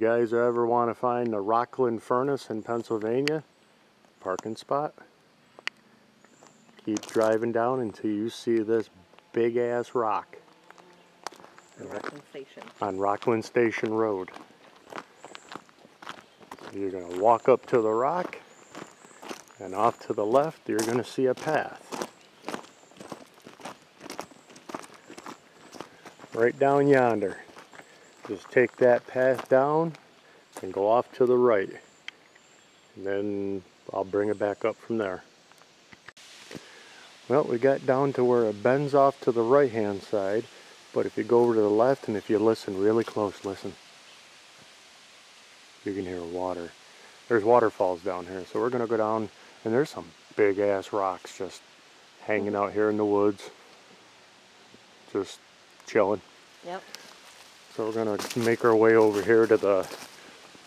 guys ever want to find the Rockland furnace in Pennsylvania, parking spot, keep driving down until you see this big ass rock. Rockland Station. On Rockland Station Road. So you're going to walk up to the rock, and off to the left you're going to see a path. Right down yonder. Just take that path down and go off to the right. And then I'll bring it back up from there. Well, we got down to where it bends off to the right hand side, but if you go over to the left and if you listen really close, listen, you can hear water. There's waterfalls down here, so we're going to go down, and there's some big ass rocks just hanging out here in the woods, just chilling. Yep. So we're going to make our way over here to the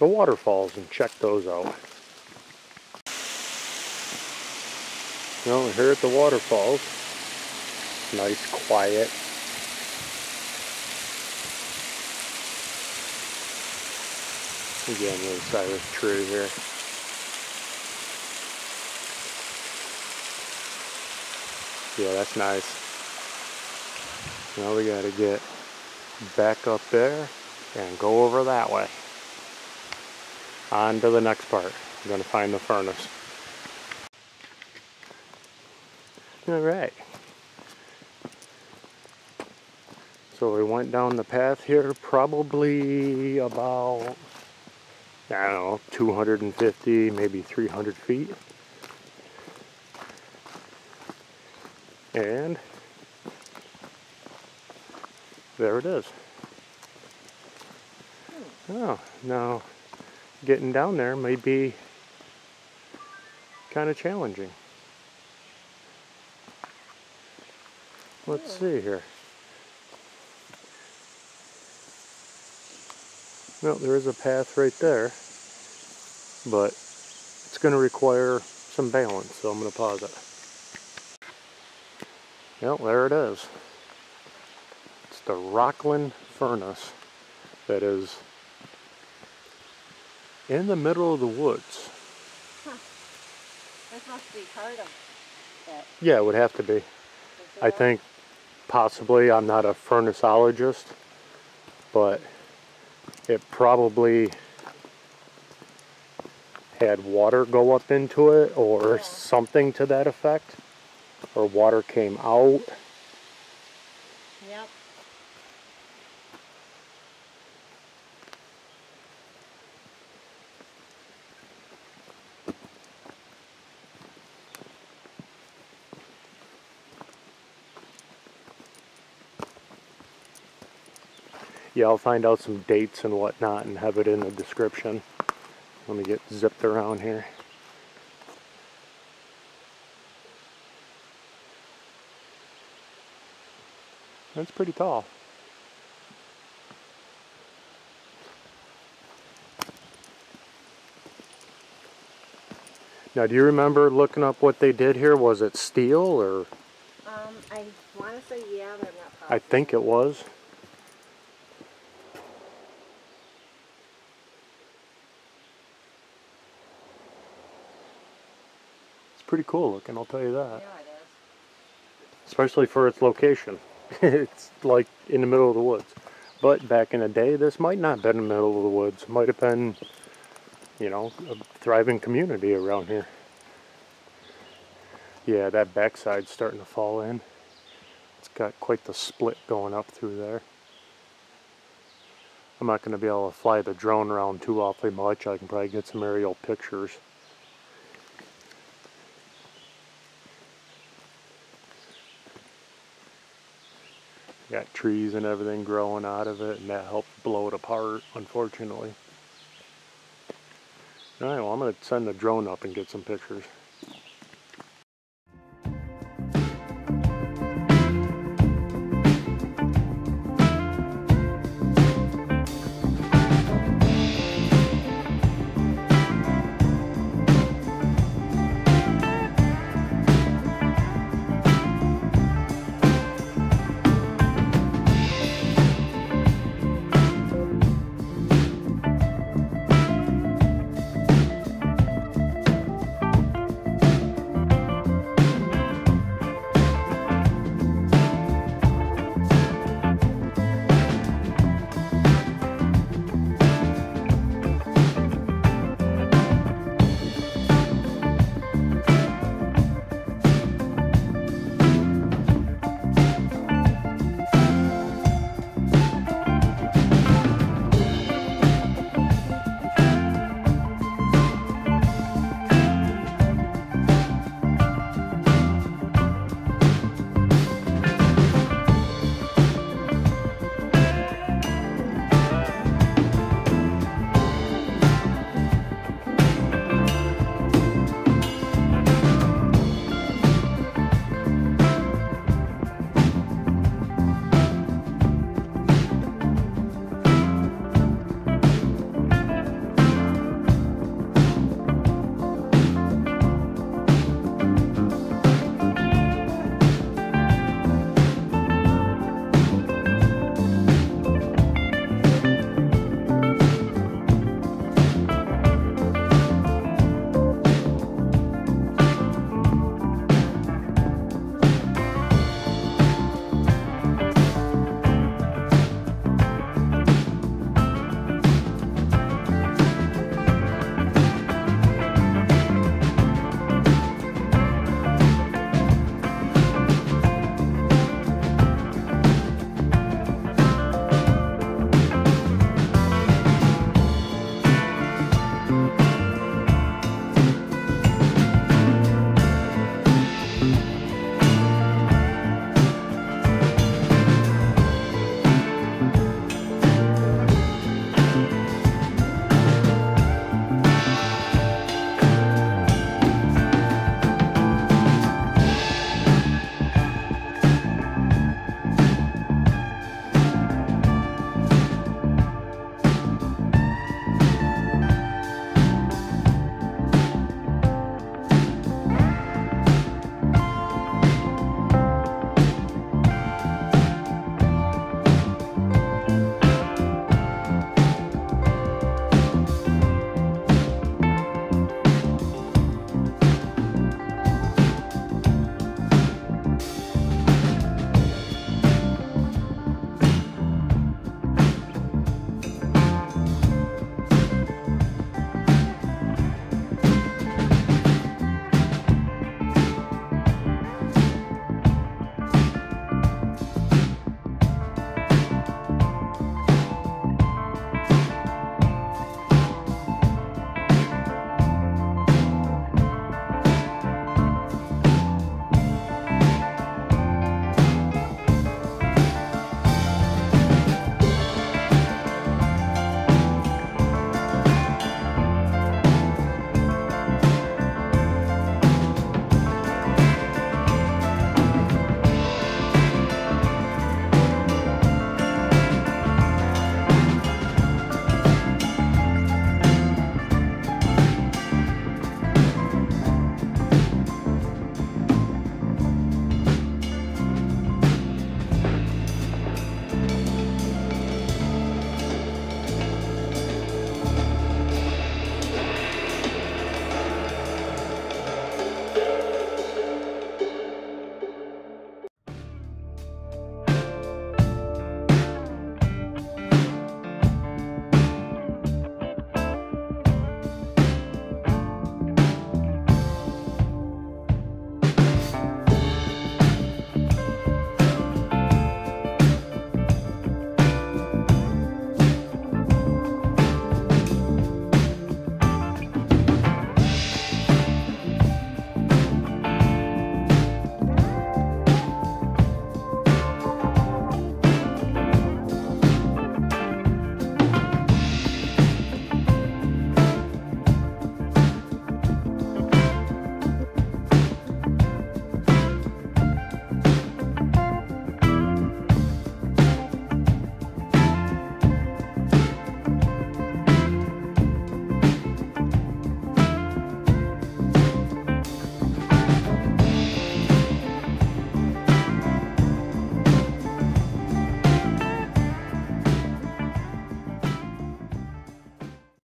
waterfalls and check those out. Well, we're here at the waterfalls. Nice, quiet. Again, the other side of this tree here. Yeah, that's nice. Now we got to get back up there and go over that way. On to the next part. I'm going to find the furnace. Alright. So we went down the path here probably about, I don't know, 250, maybe 300 feet. And there it is. Oh, now getting down there may be kind of challenging. Let's see here. Well, there is a path right there, but it's going to require some balance, so I'm going to pause it. Well, there it is. It's the Rockland furnace that is in the middle of the woods. Huh. This must be part of it. Yeah, it would have to be. I think possibly, I'm not a furnaceologist, but it probably had water go up into it or something to that effect, or water came out. Yep. Yeah, I'll find out some dates and whatnot and have it in the description. Let me get zipped around here. That's pretty tall. Now, do you remember looking up what they did here? Was it steel or? I want to say yeah, but I'm not positive. I think it was. Pretty cool looking, I'll tell you that. Yeah, it is. Especially for its location. It's like in the middle of the woods. But back in the day, this might not have been in the middle of the woods. It might have been, you know, a thriving community around here. Yeah, that backside's starting to fall in. It's got quite the split going up through there. I'm not going to be able to fly the drone around too awfully much. I can probably get some aerial pictures. Got trees and everything growing out of it, and that helped blow it apart, unfortunately. Alright, well, I'm going to send the drone up and get some pictures.